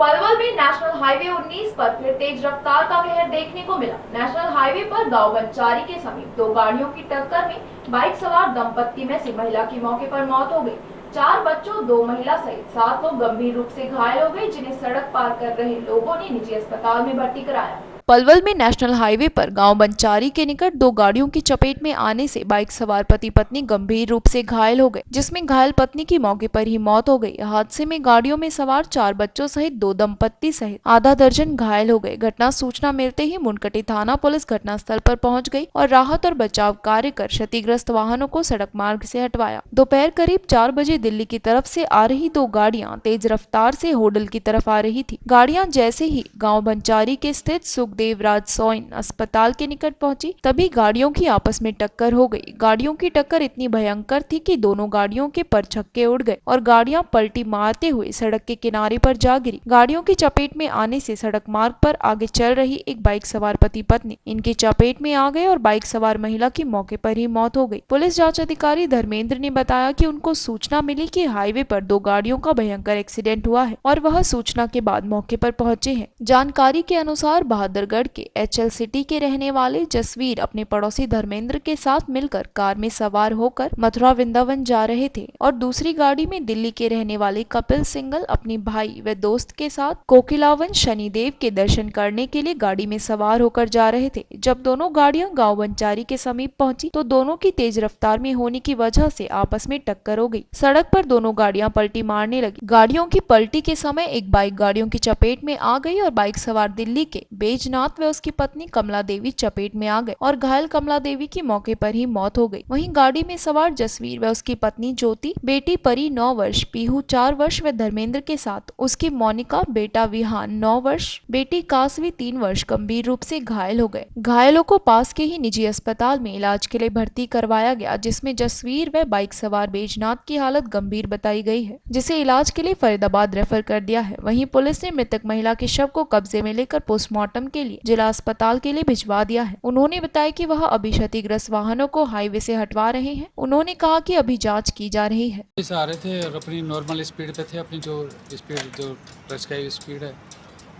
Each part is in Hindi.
पलवल में नेशनल हाईवे 19 पर फिर तेज रफ्तार का कहर देखने को मिला। नेशनल हाईवे पर गांव बंचारी के समीप दो गाड़ियों की टक्कर में बाइक सवार दंपत्ति में से महिला की मौके पर मौत हो गई। 4 बच्चों, 2 महिला सहित 7 लोग गंभीर रूप से घायल हो गए, जिन्हें सड़क पार कर रहे लोगों ने निजी अस्पताल में भर्ती कराया। पलवल में नेशनल हाईवे पर गांव बंचारी के निकट दो गाड़ियों की चपेट में आने से बाइक सवार पति पत्नी गंभीर रूप से घायल हो गए, जिसमें घायल पत्नी की मौके पर ही मौत हो गई। हादसे में गाड़ियों में सवार 4 बच्चों सहित 2 दंपत्ति सहित आधा दर्जन घायल हो गए। घटना सूचना मिलते ही मुनकटी थाना पुलिस घटनास्थल पर पहुंच गई और राहत और बचाव कार्य कर क्षतिग्रस्त वाहनों को सड़क मार्ग से हटवाया। दोपहर करीब 4 बजे दिल्ली की तरफ से आ रही दो गाड़ियां तेज रफ्तार से होडल की तरफ आ रही थी। गाड़ियां जैसे ही गाँव बंचारी के स्थित देवराज सोइन अस्पताल के निकट पहुंची, तभी गाड़ियों की आपस में टक्कर हो गई। गाड़ियों की टक्कर इतनी भयंकर थी कि दोनों गाड़ियों के परछक्के उड़ गए और गाड़ियां पलटी मारते हुए सड़क के किनारे पर जा गिरी। गाड़ियों की चपेट में आने से सड़क मार्ग पर आगे चल रही एक बाइक सवार पति पत्नी इनकी चपेट में आ गए और बाइक सवार महिला की मौके पर ही मौत हो गई। पुलिस जांच अधिकारी धर्मेंद्र ने बताया कि उनको सूचना मिली कि हाईवे पर दो गाड़ियों का भयंकर एक्सीडेंट हुआ है और वह सूचना के बाद मौके पर पहुंचे हैं। जानकारी के अनुसार बहादुरगढ़ के HL सिटी के रहने वाले जसवीर अपने पड़ोसी धर्मेंद्र के साथ मिलकर कार में सवार होकर मथुरा वृंदावन जा रहे थे और दूसरी गाड़ी में दिल्ली के रहने वाले कपिल सिंगल अपने भाई व दोस्त के साथ कोकिलावन शनिदेव के दर्शन करने के लिए गाड़ी में सवार होकर जा रहे थे। जब दोनों गाड़ियां गांव बंचारी के समीप पहुंची तो दोनों की तेज रफ्तार में होने की वजह से आपस में टक्कर हो गई। सड़क पर दोनों गाड़ियां पलटी मारने लगी। गाड़ियों की पलटी के समय एक बाइक गाड़ियों की चपेट में आ गई और बाइक सवार दिल्ली के बैजनाथ व उसकी पत्नी कमला देवी चपेट में आ गए और घायल कमला देवी की मौके पर ही मौत हो गई। वहीं गाड़ी में सवार जसवीर व उसकी पत्नी ज्योति, बेटी परी 9 वर्ष, पीहू 4 वर्ष व धर्मेंद्र के साथ उसकी मोनिका, बेटा विहान 9 वर्ष, बेटी कासवी 3 वर्ष गंभीर रूप से घायल हो गए। घायलों को पास के ही निजी अस्पताल में इलाज के लिए भर्ती करवाया गया, जिसमें जसवीर व बाइक सवार बैजनाथ की हालत गंभीर बताई गई है, जिसे इलाज के लिए फरीदाबाद रेफर कर दिया है। वहीं पुलिस ने मृतक महिला के शव को कब्जे में लेकर पोस्टमार्टम के लिए जिला अस्पताल के लिए भिजवा दिया है। उन्होंने बताया कि वह अभी क्षतिग्रस्त वाहनों को हाईवे से हटवा रहे हैं। उन्होंने कहा कि अभी जांच की जा रही है। आ रहे थे और अपनी नॉर्मल स्पीड पे थे, अपनी जो स्पीड जो ट्रक का स्पीड है,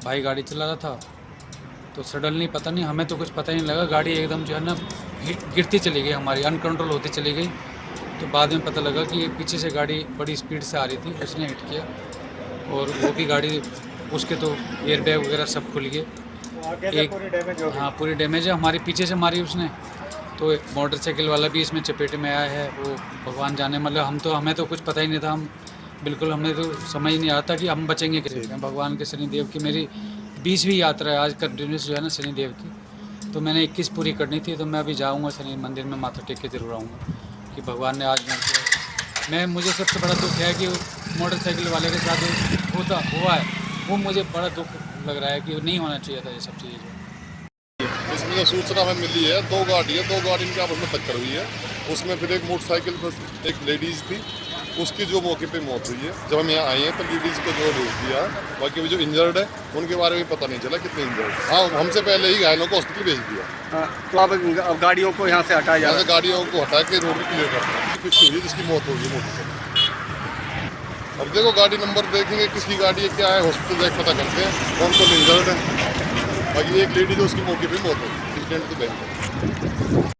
भाई गाड़ी चला रहा था तो सडनली पता नहीं, हमें तो कुछ पता ही नहीं लगा, गाड़ी एकदम जो है ना गिरती चली गई, हमारी अनकंट्रोल होती चली गई। तो बाद में पता लगा कि पीछे से गाड़ी बड़ी स्पीड से आ रही थी, उसने हिट किया और वो भी गाड़ी, उसके तो एयरबैग वगैरह सब खुल गए। पूरी डैमेज है, हमारे पीछे से मारी उसने। तो मोटरसाइकिल वाला भी इसमें चपेट में आया है, वो भगवान जाने, मतलब हमें तो कुछ पता ही नहीं था, हम बिल्कुल, हमें तो समझ नहीं आता कि हम बचेंगे कैसे। भगवान के शनिदेव की मेरी 20वीं यात्रा है आज कंटिन्यूस जो है ना शनिदेव की, तो मैंने 21 पूरी करनी थी, तो मैं अभी जाऊँगा शनि मंदिर में, माथा टेक के जरूर आऊँगा कि भगवान ने आज मुझे सबसे बड़ा दुख है कि मोटरसाइकिल वाले के साथ हुआ है, वो मुझे बड़ा दुख लग रहा है कि नहीं होना चाहिए था ये सब चीज़ें। इसमें जो सूचना हमें मिली है, दो गाड़ी की आपस में टक्कर हुई है। उसमें फिर एक मोटरसाइकिल पर एक लेडीज़ थी, उसकी जो मौके पे मौत हुई है। जब हम यहाँ आए हैं तो लेडीज़ को जो भेज दिया, बाकी जो इंजर्ड है उनके बारे में पता नहीं चला कितने इंजर्ड। हाँ, हमसे पहले ही घायलों को हॉस्पिटल भेज दिया। तो अब गाड़ियों को यहाँ से हटाया जा रहा है, गाड़ियों को हटा के रोड क्लियर करना है। कुछ हुई जिसकी मौत होगी मोटरसाइकिल। अब देखो गाड़ी नंबर देखेंगे किसकी गाड़ी है, क्या है, हॉस्पिटल जाकर पता करते हैं कौन कौन इंजर्ड है। बाकी एक लेडी जो उसकी मौके पे मौत हो गई, एक्सीडेंट तो बैंक